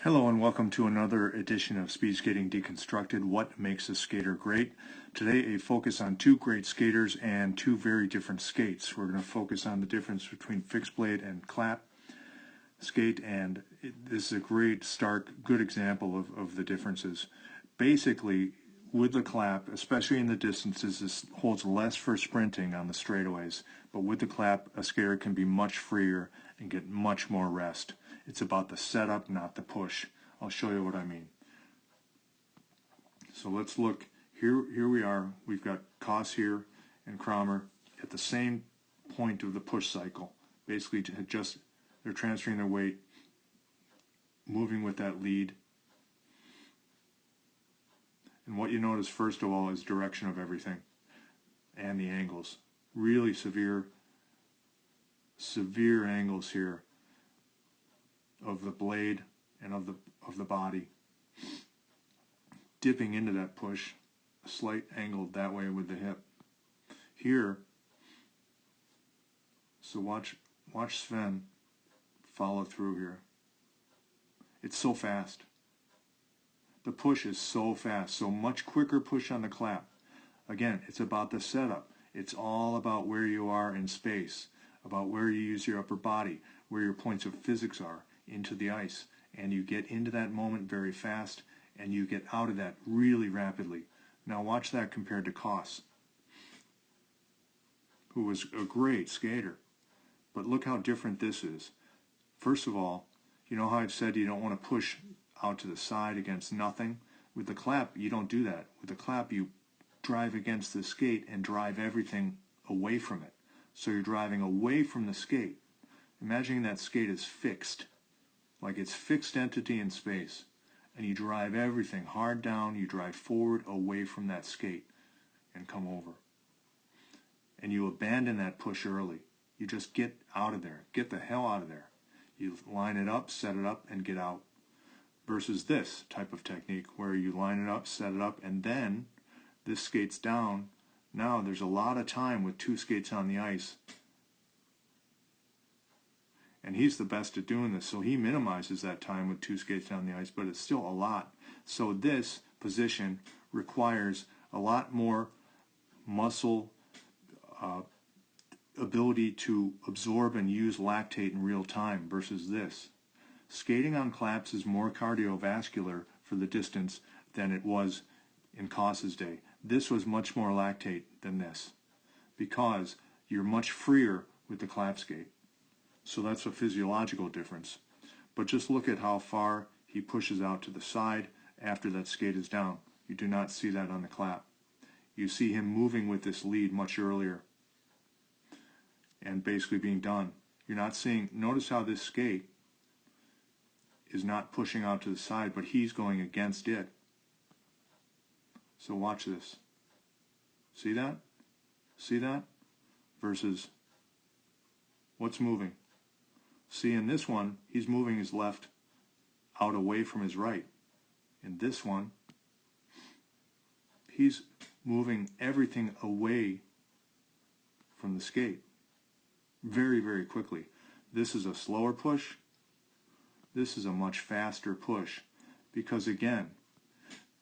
Hello and welcome to another edition of Speed Skating Deconstructed, What Makes a Skater Great. Today a focus on two great skaters and two very different skates. We're going to focus on the difference between fixed blade and klap skate, and this is a great, stark, good example of the differences. Basically, with the klap, especially in the distances, this holds less for sprinting on the straightaways, but with the klap, a skater can be much freer and get much more rest. It's about the setup, not the push. I'll show you what I mean. So let's look. Here we are. We've got Koss here and Kramer at the same point of the push cycle. Basically, they're transferring their weight, moving with that lead. And what you notice first of all is direction of everything and the angles. Really severe angles here of the blade and of the body. Dipping into that push, a slight angle that way with the hip. Here, so watch Sven follow through here. It's so fast. The push is so fast, so much quicker push on the klap. Again, it's about the setup. It's all about where you are in space, about where you use your upper body, where your points of physics are into the ice, and you get into that moment very fast and you get out of that really rapidly. Now watch that compared to Koss, who was a great skater, but look how different this is. First of all, you know how I've said you don't want to push out to the side against nothing? With the klap, you don't do that. With the klap, you drive against the skate and drive everything away from it. So you're driving away from the skate. Imagining that skate is fixed, like it's fixed entity in space, and you drive everything hard down, you drive forward away from that skate and come over. And you abandon that push early. You just get out of there. Get the hell out of there. You line it up, set it up, and get out. Versus this type of technique where you line it up, set it up, and then this skate's down. Now there's a lot of time with two skates on the ice. And he's the best at doing this, so he minimizes that time with two skates on the ice, but it's still a lot. So this position requires a lot more muscle ability to absorb and use lactate in real time versus this. Skating on klaps is more cardiovascular for the distance than it was in Koss's day. This was much more lactate than this because you're much freer with the klap skate. So that's a physiological difference. But just look at how far he pushes out to the side after that skate is down. You do not see that on the klap. You see him moving with this lead much earlier and basically being done. You're not seeing, notice how this skate is not pushing out to the side, but he's going against it. So watch this. See that? See that? Versus what's moving? See, in this one, he's moving his left out away from his right. In this one, he's moving everything away from the skate very, very quickly. This is a slower push. This is a much faster push because, again,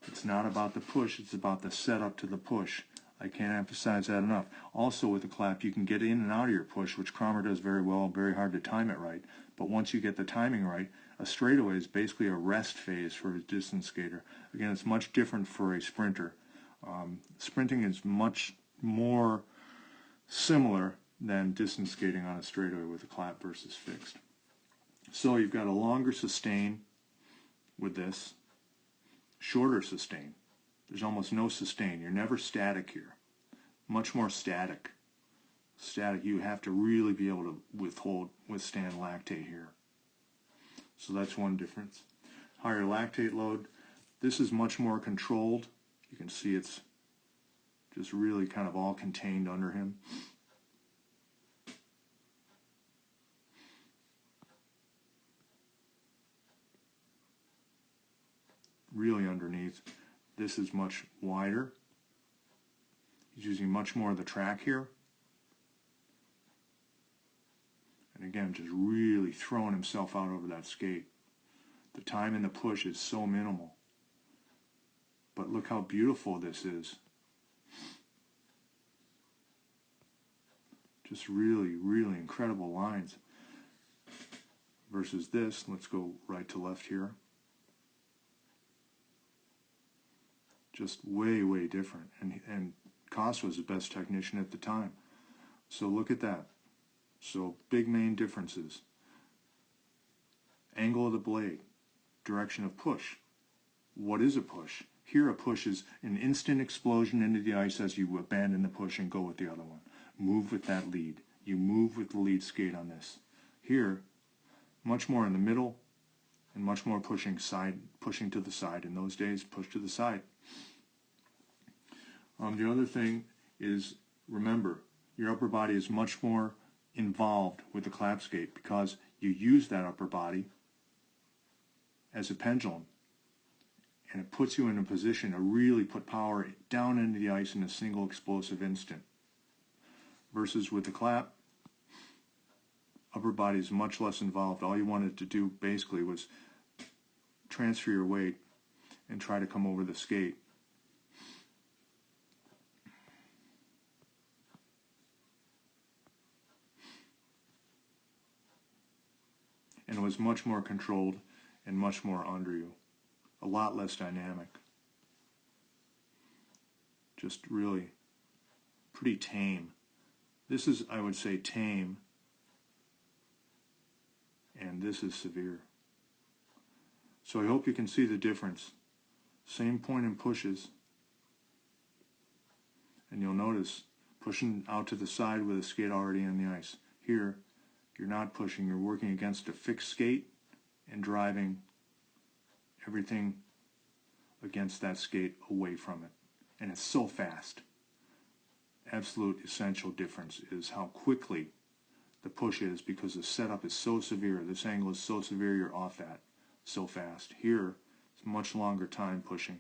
it's not about the push, it's about the setup to the push. I can't emphasize that enough. Also with the klap, you can get in and out of your push, which Kramer does very well, very hard to time it right. But once you get the timing right, a straightaway is basically a rest phase for a distance skater. Again, it's much different for a sprinter. Sprinting is much more similar than distance skating on a straightaway with a klap versus fixed. So you've got a longer sustain with this, shorter sustain. There's almost no sustain. You're never static here. Much more static. Static, you have to really be able to withstand lactate here. So that's one difference. Higher lactate load. This is much more controlled. You can see it's just really kind of all contained under him. Really underneath. This is much wider. He's using much more of the track here. And again, just really throwing himself out over that skate. The time in the push is so minimal. But look how beautiful this is. Just really, really incredible lines. Versus this, let's go right to left here. Just way, way different. And Koss was the best technician at the time. So look at that. So big main differences. Angle of the blade, direction of push. What is a push? Here a push is an instant explosion into the ice as you abandon the push and go with the other one. Move with that lead. You move with the lead skate on this. Here, much more in the middle and much more pushing to the side. In those days, push to the side. The other thing is, remember, your upper body is much more involved with the klap skate because you use that upper body as a pendulum, and it puts you in a position to really put power down into the ice in a single explosive instant. Versus with the klap, upper body is much less involved. All you wanted to do basically was transfer your weight and try to come over the skate. And it was much more controlled and much more under you. A lot less dynamic. Just really pretty tame. This is, I would say, tame. And this is severe. So I hope you can see the difference. Same point in pushes. And you'll notice pushing out to the side with a skate already on the ice. Here, you're not pushing, you're working against a fixed skate and driving everything against that skate away from it. And it's so fast. Absolute essential difference is how quickly the push is because the setup is so severe. This angle is so severe, you're off that so fast. Here, it's much longer time pushing.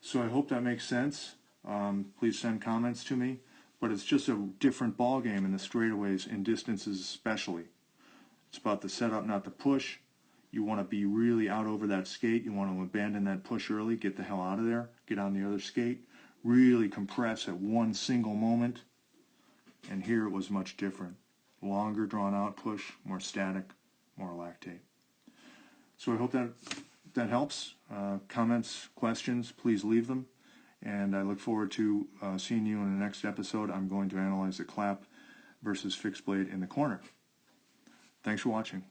So I hope that makes sense. Please send comments to me. But it's just a different ball game in the straightaways and distances especially. It's about the setup, not the push. You want to be really out over that skate. You want to abandon that push early, get the hell out of there, get on the other skate, really compress at one single moment. And here it was much different. Longer drawn out push, more static, more lactate. So I hope that helps. Comments, questions, please leave them. And I look forward to seeing you in the next episode. I'm going to analyze the klap versus fixed blade in the corner. Thanks for watching.